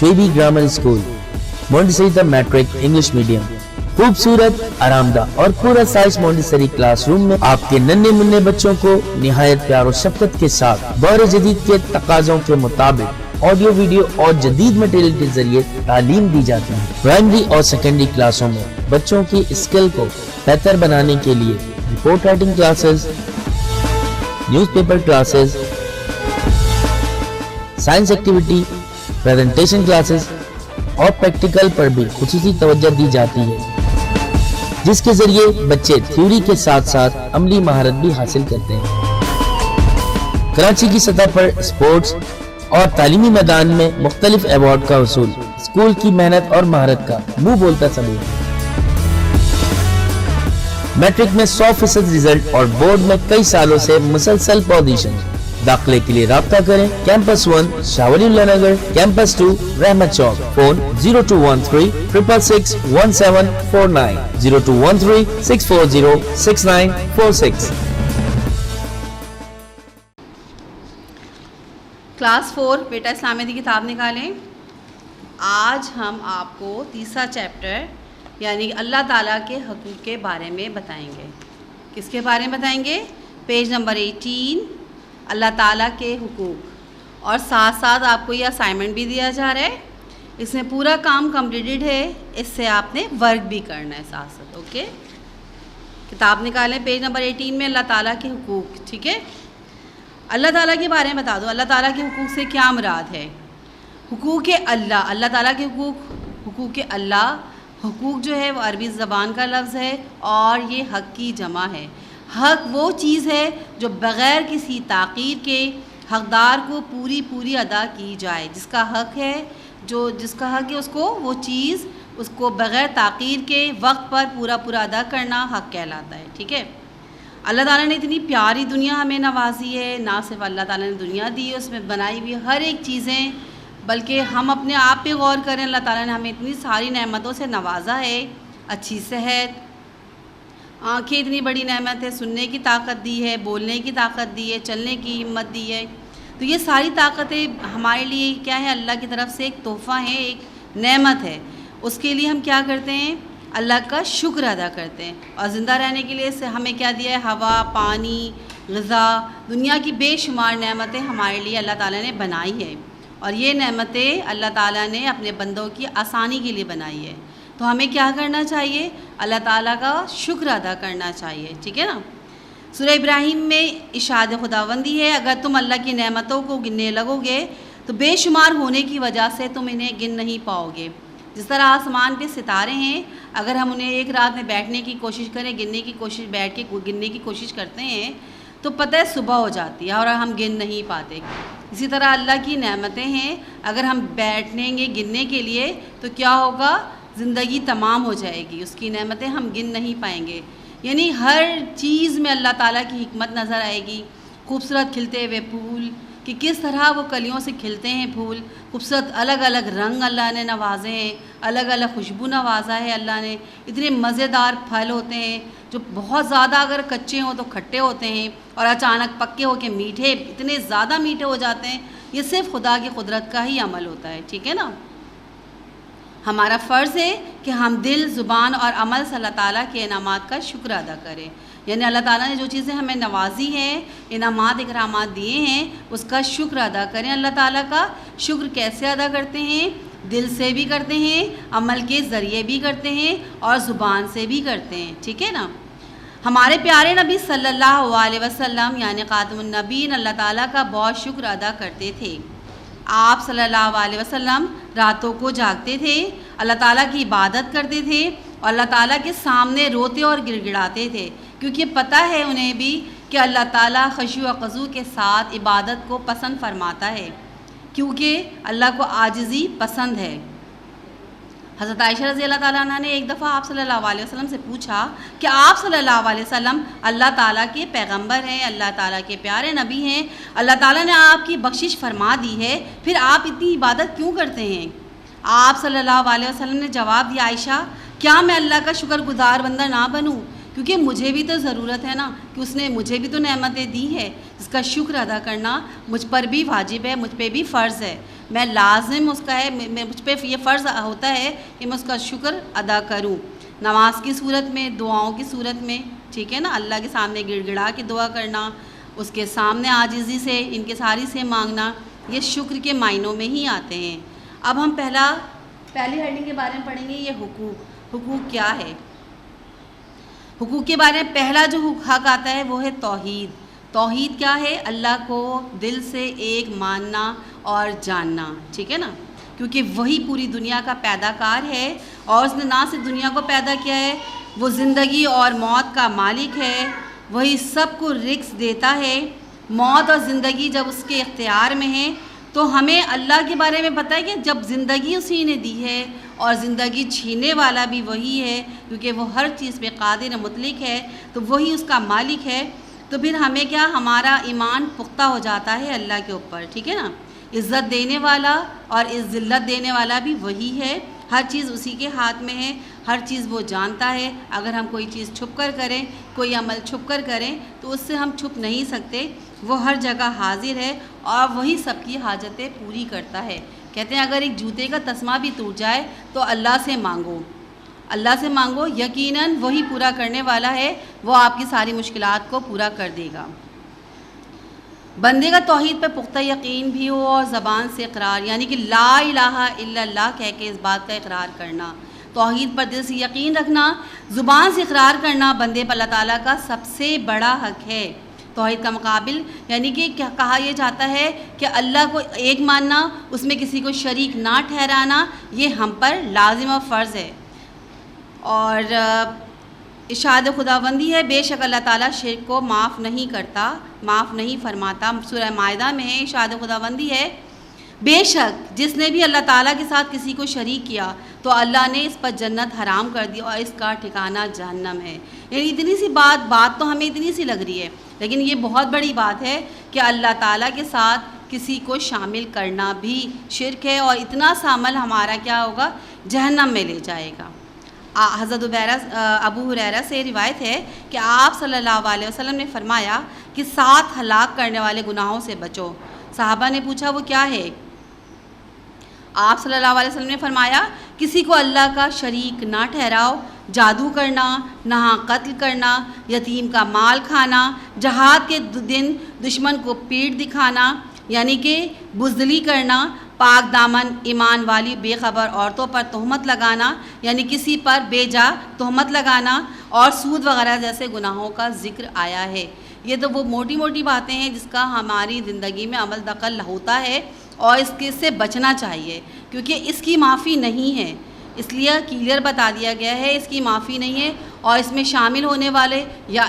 شعیبی grammar school, Montessori matric English medium, خوبصورت، آرام دہ اور پورا سائز مونٹیسری کلاس روم میں آپ کے ننھے منھے بچوں کو نہایت پیار و شفقت کے ساتھ دور جدید کے تقاضوں کے مطابق آڈیو ویڈیو اور جدید مٹیریل کے ذریعے تعلیم دی جاتی ہے۔ پرائمری اور سیکنڈری کلاسوں میں بچوں کی اسکل کو بہتر بنانے کے لیے report writing classes, news paper classes, science activity, presentation classes اور پریکٹیکل پر بھی خصوصی توجہ دی جاتی ہے، جس کے ذریعے بچے تھیوری کے ساتھ ساتھ عملی مہارت بھی حاصل کرتے ہیں۔ کراچی کی سطح پر اسپورٹس اور تعلیمی میدان میں مختلف ایوارڈ کا حصول اسکول کی محنت اور مہارت کا منہ بولتا ثبوت ہے۔ میٹرک میں 100% رزلٹ اور بورڈ میں کئی سالوں سے مسلسل پوزیشن۔ داخلے کے لیے رابطہ کریں کیمپس 1 شاہ ولی اللہ نگر، کیمپس 2 رحمت چوک، فون 0213 666 1749 0213 640 6946۔ کلاس 4 بیٹا اسلامیہ کی کتاب نکالیں۔ آج ہم آپ کو تیسرا چیپٹر یعنی اللہ تعالیٰ کے حقوق کے بارے میں بتائیں گے۔ کس کے بارے میں بتائیں گے؟ پیج نمبر 18، اللہ تعالیٰ کے حقوق، اور ساتھ ساتھ آپ کو یہ اسائنمنٹ بھی دیا جا رہا ہے۔ اس میں پورا کام کمپلیٹڈ ہے، اس سے آپ نے ورک بھی کرنا ہے ساتھ ساتھ۔ اوکے، کتاب نکالیں پیج نمبر 18 میں اللہ تعالیٰ کے حقوق۔ ٹھیک ہے، اللہ تعالیٰ کے بارے میں بتا دو، اللہ تعالیٰ کے حقوق سے کیا مراد ہے؟ حقوق اللہ، اللہ تعالیٰ کے حقوق اللہ، حقوق جو ہے وہ عربی زبان کا لفظ ہے اور یہ حق کی جمع ہے۔ حق وہ چیز ہے جو بغیر کسی تاخیر کے حقدار کو پوری ادا کی جائے۔ جس کا حق ہے اس کو وہ چیز اس کو بغیر تاخیر کے وقت پر پورا ادا کرنا حق کہلاتا ہے۔ ٹھیک ہے، اللہ تعالیٰ نے اتنی پیاری دنیا ہمیں نوازی ہے، نہ صرف اللہ تعالیٰ نے دنیا دی ہے، اس میں بنائی ہوئی ہر ایک چیزیں، بلکہ ہم اپنے آپ پہ غور کریں، اللہ تعالیٰ نے ہمیں اتنی ساری نعمتوں سے نوازا ہے۔ اچھی صحت، آنکھیں اتنی بڑی نعمت ہے، سننے کی طاقت دی ہے، بولنے کی طاقت دی ہے، چلنے کی ہمت دی ہے۔ تو یہ ساری طاقتیں ہمارے لیے کیا ہے؟ اللہ کی طرف سے ایک تحفہ ہے، ایک نعمت ہے۔ اس کے لیے ہم کیا کرتے ہیں؟ اللہ کا شکر ادا کرتے ہیں۔ اور زندہ رہنے کے لیے ہمیں کیا دیا ہے؟ ہوا، پانی، غذا، دنیا کی بے شمار نعمتیں ہمارے لیے اللہ تعالیٰ نے بنائی ہے، اور یہ نعمتیں اللہ تعالیٰ نے اپنے بندوں کی آسانی کے لیے بنائی ہے۔ تو ہمیں کیا کرنا چاہیے؟ اللہ تعالیٰ کا شکر ادا کرنا چاہیے۔ ٹھیک ہے نا؟ سورہ ابراہیم میں ارشاد خداوندی ہے، اگر تم اللہ کی نعمتوں کو گننے لگو گے تو بے شمار ہونے کی وجہ سے تم انہیں گن نہیں پاؤ گے۔ جس طرح آسمان پہ ستارے ہیں، اگر ہم انہیں ایک رات میں بیٹھنے کی کوشش کریں، بیٹھ کے گننے کی کوشش کرتے ہیں تو پتہ ہے صبح ہو جاتی ہے اور ہم گن نہیں پاتے۔ اسی طرح اللہ کی نعمتیں ہیں، اگر ہم بیٹھیں گے گننے کے لیے تو کیا ہوگا؟ زندگی تمام ہو جائے گی، اس کی نعمتیں ہم گن نہیں پائیں گے۔ یعنی ہر چیز میں اللہ تعالیٰ کی حکمت نظر آئے گی۔ خوبصورت کھلتے ہوئے پھول کہ کس طرح وہ کلیوں سے کھلتے ہیں پھول، خوبصورت الگ الگ رنگ اللہ نے نوازے ہیں، الگ الگ خوشبو نوازا ہے اللہ نے۔ اتنے مزیدار پھل ہوتے ہیں جو بہت زیادہ اگر کچے ہوں تو کھٹے ہوتے ہیں، اور اچانک پکے ہو کے میٹھے، اتنے زیادہ میٹھے ہو جاتے ہیں۔ یہ صرف خدا کی قدرت کا ہی عمل ہوتا ہے۔ ٹھیک ہے نا؟ ہمارا فرض ہے کہ ہم دل، زبان اور عمل سے اللہ تعالیٰ کے انعامات کا شکر ادا کریں۔ یعنی اللہ تعالیٰ نے جو چیزیں ہمیں نوازی ہیں، انعامات اکرامات دیے ہیں، اس کا شکر ادا کریں۔ اللہ تعالیٰ کا شکر کیسے ادا کرتے ہیں؟ دل سے بھی کرتے ہیں، عمل کے ذریعے بھی کرتے ہیں، اور زبان سے بھی کرتے ہیں۔ ٹھیک ہے نا؟ ہمارے پیارے نبی صلی اللہ علیہ وسلم یعنی خاتم النبیین اللہ تعالیٰ کا بہت شکر ادا کرتے تھے۔ آپ صلی اللہ علیہ وسلم راتوں کو جاگتے تھے، اللہ تعالیٰ کی عبادت کرتے تھے، اور اللہ تعالیٰ کے سامنے روتے اور گڑ گڑاتے تھے، کیونکہ پتہ ہے انہیں بھی کہ اللہ تعالیٰ خشوع و خضوع کے ساتھ عبادت کو پسند فرماتا ہے، کیونکہ اللہ کو عاجزی پسند ہے۔ حضرت عائشہ رضی اللہ تعالیٰ عنہ نے ایک دفعہ آپ صلی اللہ علیہ وسلم سے پوچھا کہ آپ صلی اللہ علیہ وسلم اللہ تعالیٰ کے پیغمبر ہیں، اللہ تعالیٰ کے پیارے نبی ہیں، اللہ تعالیٰ نے آپ کی بخشش فرما دی ہے، پھر آپ اتنی عبادت کیوں کرتے ہیں؟ آپ صلی اللہ علیہ وسلم نے جواب دیا، عائشہ کیا میں اللہ کا شکر گزار بندہ نہ بنوں؟ کیونکہ مجھے بھی تو ضرورت ہے نا، کہ اس نے مجھے بھی تو نعمتیں دی ہے، اس کا شکر ادا کرنا مجھ پر بھی واجب ہے، مجھ پہ بھی فرض ہے۔ میں لازم اس کا ہے، مجھ پہ یہ فرض ہوتا ہے کہ میں اس کا شکر ادا کروں، نماز کی صورت میں، دعاؤں کی صورت میں، ٹھیک ہے نا، اللہ کے سامنے گڑ گڑا کے دعا کرنا، اس کے سامنے عاجزی سے انکساری سے مانگنا، یہ شکر کے معنوں میں ہی آتے ہیں۔ اب ہم پہلی ہیڈنگ کے بارے میں پڑھیں گے، یہ حقوق کیا ہے۔ حقوق کے بارے میں پہلا جو حق آتا ہے وہ ہے توحید۔ توحید کیا ہے؟ اللہ کو دل سے ایک ماننا اور جاننا، ٹھیک ہے نا، کیونکہ وہی پوری دنیا کا پیدا کار ہے، اور اس نے نہ صرف دنیا کو پیدا کیا ہے، وہ زندگی اور موت کا مالک ہے، وہی سب کو رزق دیتا ہے۔ موت اور زندگی جب اس کے اختیار میں ہے تو ہمیں اللہ کے بارے میں پتہ ہے کہ جب زندگی اسی نے دی ہے اور زندگی چھیننے والا بھی وہی ہے، کیونکہ وہ ہر چیز پہ قادر مطلق ہے، تو وہی اس کا مالک ہے، تو پھر ہمیں کیا، ہمارا ایمان پختہ ہو جاتا ہے اللہ کے اوپر، ٹھیک ہے نا۔ عزت دینے والا اور ذلت دینے والا بھی وہی ہے، ہر چیز اسی کے ہاتھ میں ہے، ہر چیز وہ جانتا ہے۔ اگر ہم کوئی چیز چھپ کر کریں، کوئی عمل چھپ کر کریں تو اس سے ہم چھپ نہیں سکتے، وہ ہر جگہ حاضر ہے اور وہی سب کی حاجتیں پوری کرتا ہے۔ کہتے ہیں اگر ایک جوتے کا تسمہ بھی ٹوٹ جائے تو اللہ سے مانگو، اللہ سے مانگو، یقیناً وہی پورا کرنے والا ہے، وہ آپ کی ساری مشکلات کو پورا کر دے گا۔ بندے کا توحید پہ پختہ یقین بھی ہو اور زبان سے اقرار، یعنی کہ لا الہ الا اللہ کہہ کے اس بات کا اقرار کرنا، توحید پر دل سے یقین رکھنا، زبان سے اقرار کرنا بندے پر اللہ تعالیٰ کا سب سے بڑا حق ہے۔ توحید کا مقابل یعنی کہ کہا یہ جاتا ہے کہ اللہ کو ایک ماننا، اس میں کسی کو شریک نہ ٹھہرانا، یہ ہم پر لازم و فرض ہے۔ اور ارشاد خداوندی ہے، بے شک اللہ تعالیٰ شرک کو معاف نہیں کرتا، معاف نہیں فرماتا۔ سورہ مائدہ میں ہے، ارشاد خداوندی ہے، بے شک جس نے بھی اللہ تعالیٰ کے ساتھ کسی کو شریک کیا تو اللہ نے اس پر جنت حرام کر دی اور اس کا ٹھکانہ جہنم ہے۔ یعنی اتنی سی بات تو ہمیں اتنی سی لگ رہی ہے، لیکن یہ بہت بڑی بات ہے کہ اللہ تعالیٰ کے ساتھ کسی کو شامل کرنا بھی شرک ہے، اور اتنا سا عمل ہمارا کیا ہوگا، جہنم میں لے جائے گا۔ حضرت ابو ہریرہ سے روایت ہے کہ آپ صلی اللہ علیہ وسلم نے فرمایا کہ 7 ہلاک کرنے والے گناہوں سے بچو۔ صحابہ نے پوچھا وہ کیا ہے؟ آپ صلی اللہ علیہ وسلم نے فرمایا، کسی کو اللہ کا شریک نہ ٹھہراؤ، جادو کرنا، نہاں قتل کرنا، یتیم کا مال کھانا، جہاد کے دن دشمن کو پیٹھ دکھانا یعنی کہ بزدلی کرنا، پاک دامن ایمان والی بے خبر عورتوں پر تہمت لگانا یعنی کسی پر بے جا تہمت لگانا، اور سود وغیرہ جیسے گناہوں کا ذکر آیا ہے۔ یہ تو وہ موٹی موٹی باتیں ہیں جس کا ہماری زندگی میں عمل دخل ہوتا ہے، اور اس سے بچنا چاہیے، کیونکہ اس کی معافی نہیں ہے، اس لیے کلیئر بتا دیا گیا ہے اس کی معافی نہیں ہے، اور اس میں شامل ہونے والے یا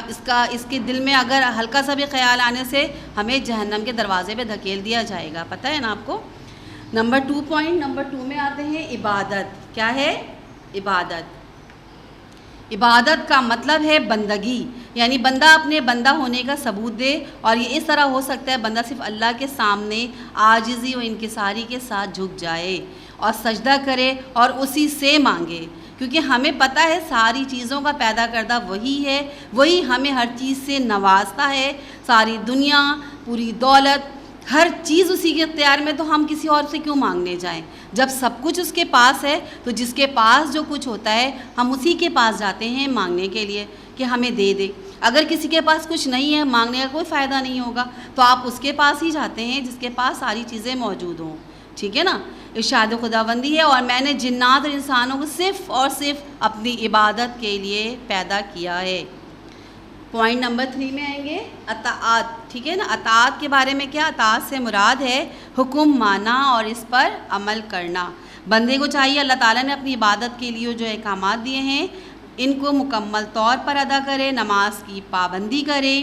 اس کے دل میں اگر ہلکا سا بھی خیال آنے سے ہمیں جہنم کے دروازے پہ دھکیل دیا جائے گا، پتہ ہے نا آپ کو۔ نمبر 2 میں آتے ہیں عبادت۔ کیا ہے؟ عبادت۔ عبادت کا مطلب ہے بندگی، یعنی بندہ اپنے بندہ ہونے کا ثبوت دے، اور یہ اس طرح ہو سکتا ہے بندہ صرف اللہ کے سامنے عاجزی و انکساری کے ساتھ جھک جائے اور سجدہ کرے اور اسی سے مانگے، کیونکہ ہمیں پتہ ہے ساری چیزوں کا پیدا کردہ وہی ہے، وہی ہمیں ہر چیز سے نوازتا ہے، ساری دنیا، پوری دولت، ہر چیز اسی کے اختیار میں، تو ہم کسی اور سے کیوں مانگنے جائیں؟ جب سب کچھ اس کے پاس ہے تو جس کے پاس جو کچھ ہوتا ہے ہم اسی کے پاس جاتے ہیں مانگنے کے لیے کہ ہمیں دے دے۔ اگر کسی کے پاس کچھ نہیں ہے، مانگنے کا کوئی فائدہ نہیں ہوگا، تو آپ اس کے پاس ہی جاتے ہیں جس کے پاس ساری چیزیں موجود ہوں، ٹھیک ہے نا۔ ارشاد خداوندی ہے، اور میں نے جنات اور انسانوں کو صرف اور صرف اپنی عبادت کے لیے پیدا کیا ہے۔ پوائنٹ نمبر 3 میں آئیں گے، اطاعت، ٹھیک ہے نا۔ اطاعت کے بارے میں کیا؟ اطاعت سے مراد ہے حکم ماننا اور اس پر عمل کرنا۔ بندے کو چاہیے اللہ تعالیٰ نے اپنی عبادت کے لیے جو احکامات دیے ہیں ان کو مکمل طور پر ادا کرے، نماز کی پابندی کرے،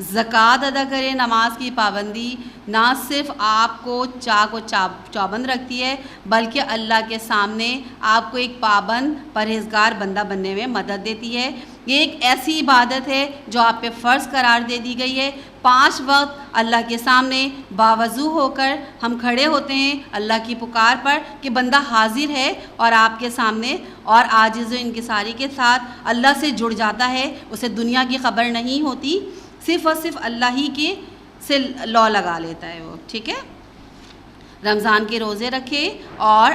زکوٰۃ ادا کرے۔ نماز کی پابندی نہ صرف آپ کو چابند رکھتی ہے بلکہ اللہ کے سامنے آپ کو ایک پابند پرہیزگار بندہ بننے میں مدد دیتی ہے۔ یہ ایک ایسی عبادت ہے جو آپ پہ فرض قرار دے دی گئی ہے۔ 5 وقت اللہ کے سامنے باوضو ہو کر ہم کھڑے ہوتے ہیں اللہ کی پکار پر کہ بندہ حاضر ہے اور آپ کے سامنے، اور عاجز و انکساری کے ساتھ اللہ سے جڑ جاتا ہے، اسے دنیا کی خبر نہیں ہوتی، صرف اور صرف اللہ ہی کے سے لو لگا لیتا ہے وہ، ٹھیک ہے۔ رمضان کے روزے رکھے اور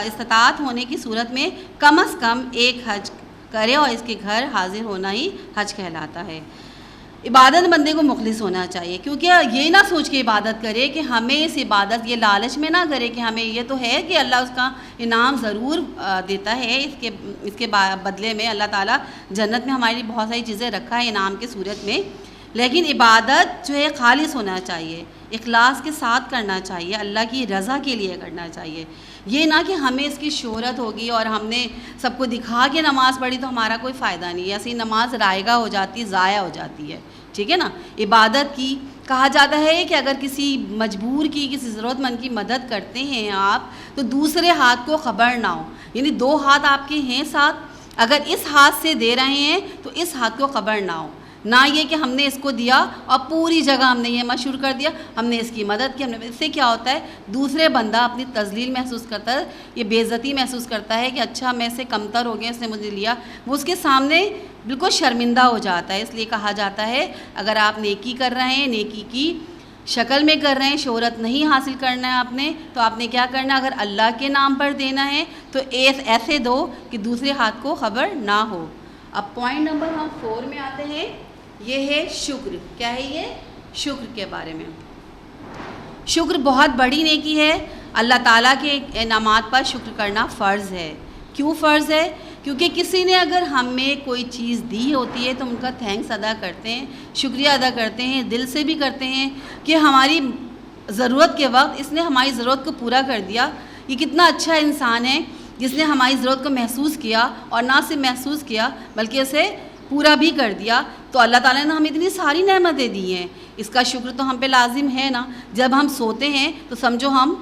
استطاعت ہونے کی صورت میں کم از کم ایک حج کرے اور اس کے گھر حاضر ہونا ہی حج کہلاتا ہے۔ عبادت بندے کو مخلص ہونا چاہیے، کیونکہ یہ نہ سوچ کے عبادت کرے کہ ہمیں اس عبادت، یہ لالچ میں نہ کرے کہ ہمیں یہ تو ہے کہ اللہ اس کا انعام ضرور دیتا ہے، اس کے بدلے میں اللہ تعالیٰ جنت میں ہمارے لیے بہت ساری چیزیں رکھا ہے انعام کی صورت میں، لیکن عبادت جو ہے خالص ہونا چاہیے، اخلاص کے ساتھ کرنا چاہیے، اللہ کی رضا کے لیے کرنا چاہیے۔ یہ نہ کہ ہمیں اس کی شہرت ہوگی اور ہم نے سب کو دکھا کے نماز پڑھی تو ہمارا کوئی فائدہ نہیں ہے، ایسی نماز رائگاں ہو جاتی، ضائع ہو جاتی ہے، ٹھیک ہے نا۔ عبادت کی کہا جاتا ہے کہ اگر کسی مجبور کی، کسی ضرورت مند کی مدد کرتے ہیں آپ تو دوسرے ہاتھ کو خبر نہ ہو، یعنی دو ہاتھ آپ کے ہیں ساتھ، اگر اس ہاتھ سے دے رہے ہیں تو اس ہاتھ کو خبر نہ ہو، نہ یہ کہ ہم نے اس کو دیا اور پوری جگہ ہم نے یہ مشہور کر دیا، ہم نے اس کی مدد کی، ہم نے، اس سے کیا ہوتا ہے دوسرے بندہ اپنی تذلیل محسوس کرتا ہے، یہ بے عزتی محسوس کرتا ہے کہ اچھا میں سے کمتر ہو گیا، اس نے مجھے لیا، وہ اس کے سامنے بالکل شرمندہ ہو جاتا ہے۔ اس لیے کہا جاتا ہے اگر آپ نیکی کر رہے ہیں، نیکی کی شکل میں کر رہے ہیں، شہرت نہیں حاصل کرنا ہے آپ نے، تو آپ نے کیا کرنا ہے، اگر اللہ کے نام پر دینا ہے تو ایسے دو کہ دوسرے ہاتھ کو خبر نہ ہو۔ اب پوائنٹ نمبر ہم 4 میں آتے ہیں، یہ ہے شکر۔ کیا ہے یہ؟ شکر کے بارے میں۔ شکر بہت بڑی نیکی ہے، اللہ تعالیٰ کے انعامات پر شکر کرنا فرض ہے۔ کیوں فرض ہے؟ کیونکہ کسی نے اگر ہمیں کوئی چیز دی ہوتی ہے تو ان کا تھینکس ادا کرتے ہیں، شکریہ ادا کرتے ہیں، دل سے بھی کرتے ہیں کہ ہماری ضرورت کے وقت اس نے ہماری ضرورت کو پورا کر دیا، یہ کتنا اچھا انسان ہے جس نے ہماری ضرورت کو محسوس کیا، اور نہ صرف محسوس کیا بلکہ اسے پورا بھی کر دیا۔ تو اللہ تعالیٰ نے ہمیں اتنی ساری نعمتیں دی ہیں، اس کا شکر تو ہم پہ لازم ہے نا۔ جب ہم سوتے ہیں تو سمجھو ہم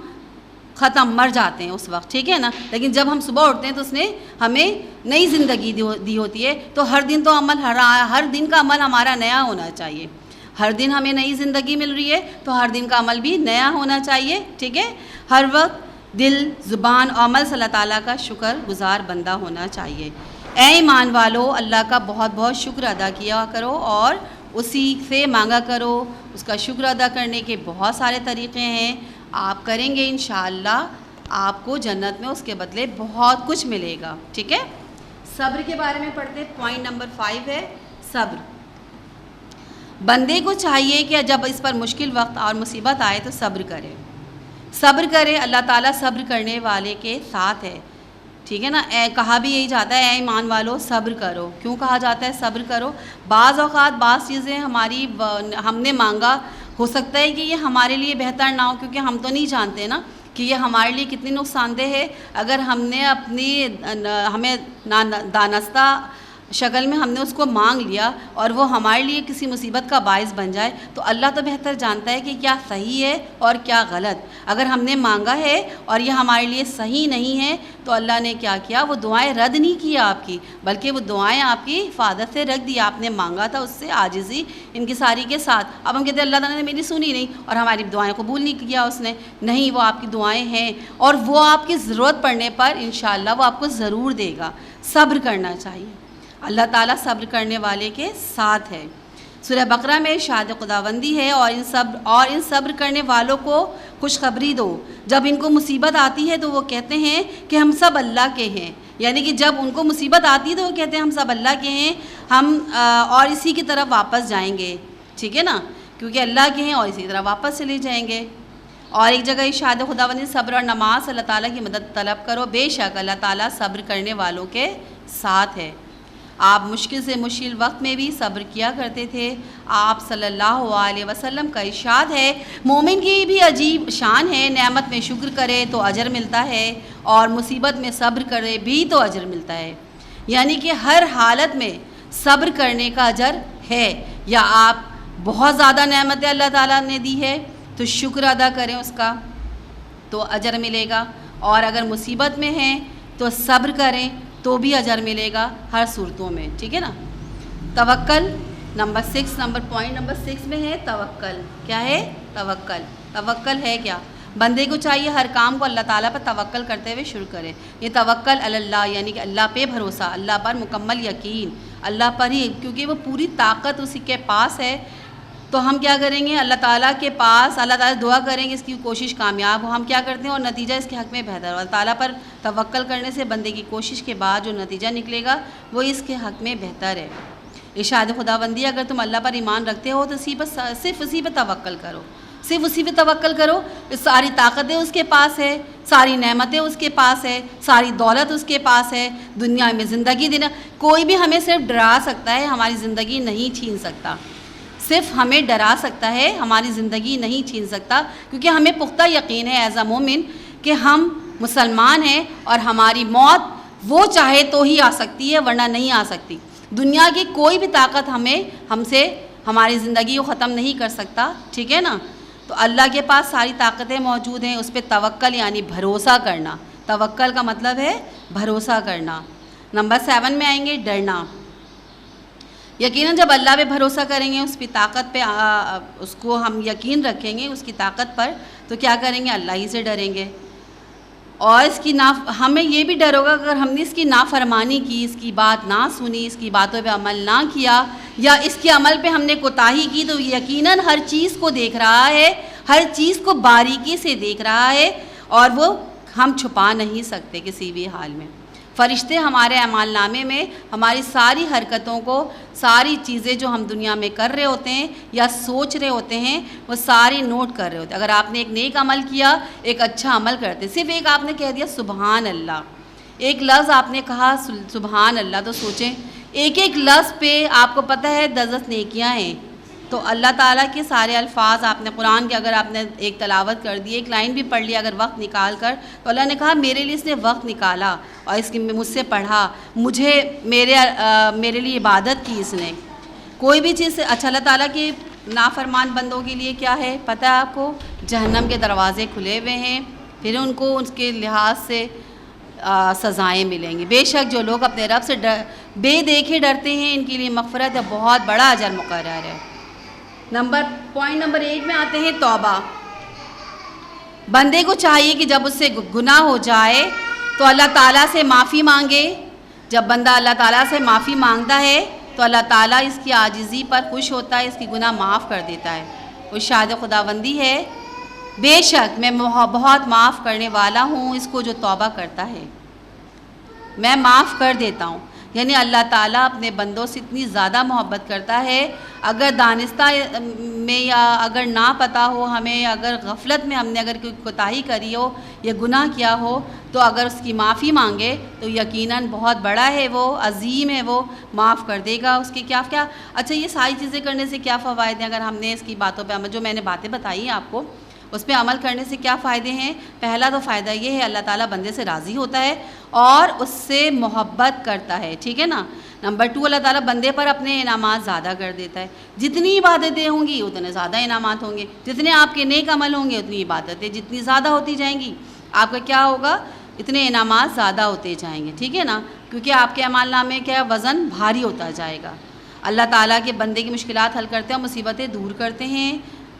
ختم، مر جاتے ہیں اس وقت، ٹھیک ہے نا، لیکن جب ہم صبح اٹھتے ہیں تو اس نے ہمیں نئی زندگی دی ہوتی ہے۔ تو ہر دن تو عمل، ہر دن کا عمل ہمارا نیا ہونا چاہیے، ہر دن ہمیں نئی زندگی مل رہی ہے تو ہر دن کا عمل بھی نیا ہونا چاہیے، ٹھیک ہے۔ ہر وقت دل، زبان اور عمل سے اللہ تعالیٰ کا شکر گزار بندہ ہونا چاہیے۔ اے ایمان والو، اللہ کا بہت بہت شکر ادا کیا کرو اور اسی سے مانگا کرو۔ اس کا شکر ادا کرنے کے بہت سارے طریقے ہیں، آپ کریں گے انشاءاللہ آپ کو جنت میں اس کے بدلے بہت کچھ ملے گا، ٹھیک ہے۔ صبر کے بارے میں پڑھتے ہیں، پوائنٹ نمبر 5 ہے صبر۔ بندے کو چاہیے کہ جب اس پر مشکل وقت اور مصیبت آئے تو صبر کرے، صبر کرے، اللہ تعالیٰ صبر کرنے والے کے ساتھ ہے، ٹھیک ہے نا۔ کہا بھی یہی جاتا ہے اے ایمان والو صبر کرو۔ کیوں کہا جاتا ہے صبر کرو؟ بعض اوقات بعض چیزیں ہم نے مانگا، ہو سکتا ہے کہ یہ ہمارے لیے بہتر نہ ہو، کیونکہ ہم تو نہیں جانتے نا کہ یہ ہمارے لیے کتنی نقصان دہ ہے۔ اگر ہم نے ہمیں دانستہ شکل میں ہم نے اس کو مانگ لیا اور وہ ہمارے لیے کسی مصیبت کا باعث بن جائے تو اللہ تو بہتر جانتا ہے کہ کیا صحیح ہے اور کیا غلط۔ اگر ہم نے مانگا ہے اور یہ ہمارے لیے صحیح نہیں ہے تو اللہ نے کیا کیا، وہ دعائیں رد نہیں کیا آپ کی، بلکہ وہ دعائیں آپ کی حفاظت سے رکھ دی۔ آپ نے مانگا تھا اس سے عاجزی انکساری کے ساتھ، اب ہم کہتے ہیں اللہ تعالیٰ نے میری سنی نہیں اور ہماری دعائیں قبول نہیں کیا اس نے، نہیں، وہ آپ کی دعائیں ہیں اور وہ آپ کی ضرورت پڑنے پر انشاءاللہ وہ آپ کو ضرور دے گا۔ صبر کرنا چاہیے، اللہ تعالیٰ صبر کرنے والے کے ساتھ ہے۔ سورہ بقرہ میں ارشاد خداوندی ہے اور ان صبر کرنے والوں کو خوشخبری دو، جب ان کو مصیبت آتی ہے تو وہ کہتے ہیں کہ ہم سب اللہ کے ہیں، یعنی کہ جب ان کو مصیبت آتی ہے تو وہ کہتے ہیں ہم سب اللہ کے ہیں، ہم اور اسی کی طرف واپس جائیں گے، ٹھیک ہے نا، کیونکہ اللہ کے ہیں اور اسی طرح واپس چلے جائیں گے۔ اور ایک جگہ ارشاد خداوندی صبر اور نماز اللہ تعالیٰ کی مدد طلب کرو، بے شک اللہ تعالیٰ صبر کرنے والوں کے ساتھ ہے۔ آپ مشکل سے مشکل وقت میں بھی صبر کیا کرتے تھے۔ آپ صلی اللہ علیہ وسلم کا ارشاد ہے، مومن کی بھی عجیب شان ہے، نعمت میں شکر کرے تو اجر ملتا ہے اور مصیبت میں صبر کرے بھی تو اجر ملتا ہے، یعنی کہ ہر حالت میں صبر کرنے کا اجر ہے۔ یا آپ بہت زیادہ نعمتیں اللہ تعالیٰ نے دی ہے تو شکر ادا کریں اس کا تو اجر ملے گا، اور اگر مصیبت میں ہیں تو صبر کریں تو بھی اجر ملے گا ہر صورتوں میں، ٹھیک ہے نا۔ توکل پوائنٹ نمبر 6 میں ہے توکل۔ کیا ہے توکل؟ توکل ہے کیا؟ بندے کو چاہیے ہر کام کو اللہ تعالیٰ پر توکل کرتے ہوئے شروع کرے۔ یہ توکل علی اللہ، یعنی کہ اللہ پہ بھروسہ، اللہ پر مکمل یقین، اللہ پر ہی، کیونکہ وہ پوری طاقت اسی کے پاس ہے تو ہم کیا کریں گے؟ اللہ تعالیٰ کے پاس اللہ تعالیٰ دعا کریں گے اس کی کوشش کامیاب ہو. ہم کیا کرتے ہیں اور نتیجہ اس کے حق میں بہتر ہو. اللہ تعالیٰ پر توکل کرنے سے بندے کی کوشش کے بعد جو نتیجہ نکلے گا وہ اس کے حق میں بہتر ہے. ارشاد خداوندی اگر تم اللہ پر ایمان رکھتے ہو تو صرف اسی پہ توکل کرو، صرف اسی پہ توکل کرو. ساری طاقتیں اس کے پاس ہے، ساری نعمتیں اس کے پاس ہے، ساری دولت اس کے پاس ہے. دنیا میں زندگی دینا کوئی بھی ہمیں صرف ڈرا سکتا ہے، ہماری زندگی نہیں چھین سکتا. صرف ہمیں ڈرا سکتا ہے، ہماری زندگی نہیں چھین سکتا، کیونکہ ہمیں پختہ یقین ہے ایز اے مومن کہ ہم مسلمان ہیں اور ہماری موت وہ چاہے تو ہی آ سکتی ہے ورنہ نہیں آ سکتی. دنیا کی کوئی بھی طاقت ہم سے ہماری زندگی کو ختم نہیں کر سکتا. ٹھیک ہے نا؟ تو اللہ کے پاس ساری طاقتیں موجود ہیں. اس پہ توکل یعنی بھروسہ کرنا. توکل کا مطلب ہے بھروسہ کرنا. نمبر 7 میں آئیں گے ڈرنا. یقیناً جب اللہ پہ بھروسہ کریں گے، اس کی طاقت پہ اس کو ہم یقین رکھیں گے اس کی طاقت پر، تو کیا کریں گے؟ اللہ ہی سے ڈریں گے. اور اس کی ہمیں یہ بھی ڈر ہوگا اگر ہم نے اس کی نافرمانی کی، اس کی بات نہ سنی، اس کی باتوں پہ عمل نہ کیا، یا اس کے عمل پہ ہم نے کوتاہی کی، تو یقیناً ہر چیز کو دیکھ رہا ہے، ہر چیز کو باریکی سے دیکھ رہا ہے اور وہ ہم چھپا نہیں سکتے کسی بھی حال میں. فرشتے ہمارے اعمال نامے میں ہماری ساری حرکتوں کو، ساری چیزیں جو ہم دنیا میں کر رہے ہوتے ہیں یا سوچ رہے ہوتے ہیں وہ ساری نوٹ کر رہے ہوتے ہیں. اگر آپ نے ایک نیک عمل کیا، ایک اچھا عمل کرتے، صرف ایک آپ نے کہہ دیا سبحان اللہ، ایک لفظ آپ نے کہا سبحان اللہ، تو سوچیں ایک ایک لفظ پہ آپ کو پتہ ہے 10 نیکیاں ہیں. تو اللہ تعالیٰ کے سارے الفاظ آپ نے قرآن کے اگر آپ نے ایک تلاوت کر دی، ایک لائن بھی پڑھ لی اگر وقت نکال کر، تو اللہ نے کہا میرے لیے اس نے وقت نکالا اور اس کی مجھ سے پڑھا، مجھے میرے لیے عبادت کی اس نے. کوئی بھی چیز سے اچھا اللہ تعالیٰ کی نافرمان بندوں کے لیے کیا ہے پتہ ہے آپ کو؟ جہنم کے دروازے کھلے ہوئے ہیں، پھر ان کو اس کے لحاظ سے سزائیں ملیں گی. بے شک جو لوگ اپنے رب سے بے دیکھے ڈرتے ہیں ان کے لیے مغفرت ہے، بہت بڑا اجر مقرر ہے. پوائنٹ نمبر 1 میں آتے ہیں توبہ. بندے کو چاہیے کہ جب اس سے گناہ ہو جائے تو اللہ تعالیٰ سے معافی مانگے. جب بندہ اللہ تعالیٰ سے معافی مانگتا ہے تو اللہ تعالیٰ اس کی عاجزی پر خوش ہوتا ہے، اس کی گناہ معاف کر دیتا ہے. وہ ارشاد خداوندی ہے بے شک میں بہت معاف کرنے والا ہوں اس کو جو توبہ کرتا ہے، میں معاف کر دیتا ہوں. یعنی اللہ تعالیٰ اپنے بندوں سے اتنی زیادہ محبت کرتا ہے، اگر دانستہ میں یا اگر نہ پتہ ہو ہمیں، اگر غفلت میں ہم نے اگر کوئی کوتاہی کری ہو یا گناہ کیا ہو، تو اگر اس کی معافی مانگے تو یقیناً بہت بڑا ہے، وہ عظیم ہے، وہ معاف کر دے گا. اس کی کیا اچھا یہ ساری چیزیں کرنے سے کیا فوائد ہیں؟ اگر ہم نے اس کی باتوں پہ عمل، جو میں نے باتیں بتائی ہیں آپ کو، اس پہ عمل کرنے سے کیا فائدے ہیں؟ پہلا تو فائدہ یہ ہے اللہ تعالیٰ بندے سے راضی ہوتا ہے اور اس سے محبت کرتا ہے. ٹھیک ہے نا؟ نمبر 2 اللہ تعالیٰ بندے پر اپنے انعامات زیادہ کر دیتا ہے. جتنی عبادتیں ہوں گی اتنے زیادہ انعامات ہوں گے، جتنے آپ کے نیک عمل ہوں گے اتنی عبادتیں جتنی زیادہ ہوتی جائیں گی، آپ کا کیا ہوگا؟ اتنے انعامات زیادہ ہوتے جائیں گے. ٹھیک ہے نا؟ کیونکہ آپ کے اعمال نامے کیا وزن بھاری ہوتا جائے گا. اللہ تعالیٰ کے بندے کی مشکلات حل کرتے ہیں، مصیبتیں دور کرتے ہیں.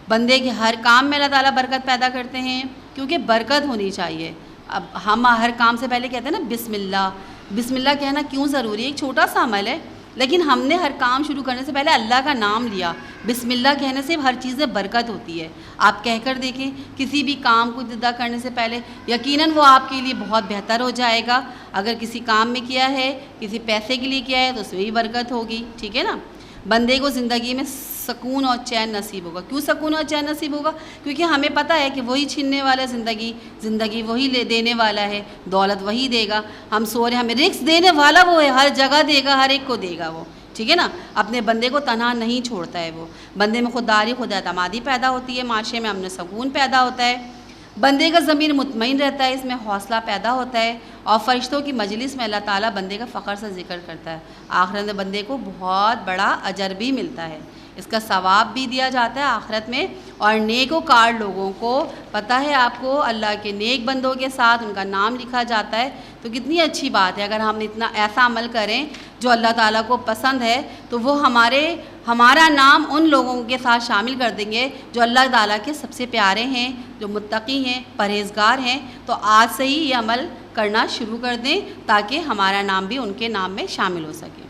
بندے کے ہر کام میں اللہ تعالیٰ برکت پیدا کرتے ہیں، کیونکہ برکت ہونی چاہیے. اب ہم ہر کام سے پہلے کہتے ہیں نا بسم اللہ. بسم اللہ کہنا کیوں ضروری ہے؟ ایک چھوٹا سا عمل ہے، لیکن ہم نے ہر کام شروع کرنے سے پہلے اللہ کا نام لیا. بسم اللہ کہنے سے ہر چیز میں برکت ہوتی ہے. آپ کہہ کر دیکھیں کسی بھی کام کو ابتدا کرنے سے پہلے، یقیناً وہ آپ کے لیے بہت بہتر ہو جائے گا. اگر کسی کام میں کیا ہے، کسی پیسے کے لیے کیا ہے، تو اس میں بھی برکت ہوگی. ٹھیک ہے نا؟ بندے کو زندگی میں سکون اور چین نصیب ہوگا. کیوں سکون اور چین نصیب ہوگا؟ کیونکہ ہمیں پتہ ہے کہ وہی چھیننے والا زندگی وہی دینے والا ہے، دولت وہی دے گا. ہم سو رہے ہیں، ہمیں رزق دینے والا وہ ہے، ہر جگہ دے گا، ہر ایک کو دے گا وہ. ٹھیک ہے نا؟ اپنے بندے کو تنہا نہیں چھوڑتا ہے وہ. بندے میں خودداری، خود اعتمادی پیدا ہوتی ہے، معاشرے میں امن و سکون پیدا ہوتا ہے. بندے کا ضمیر مطمئن رہتا ہے، اس میں حوصلہ پیدا ہوتا ہے. اور فرشتوں کی مجلس میں اللہ تعالیٰ بندے کا فخر سے ذکر کرتا ہے. آخرت میں بندے کو بہت بڑا اجر بھی ملتا ہے، اس کا ثواب بھی دیا جاتا ہے آخرت میں. اور نیک و کار لوگوں کو پتہ ہے آپ کو، اللہ کے نیک بندوں کے ساتھ ان کا نام لکھا جاتا ہے. تو کتنی اچھی بات ہے اگر ہم اتنا ایسا عمل کریں جو اللہ تعالیٰ کو پسند ہے، تو وہ ہمارا نام ان لوگوں کے ساتھ شامل کر دیں گے جو اللہ تعالیٰ کے سب سے پیارے ہیں، جو متقی ہیں، پرہیزگار ہیں. تو آج سے ہی یہ عمل کرنا شروع کر دیں تاکہ ہمارا نام بھی ان کے نام میں شامل ہو سکے.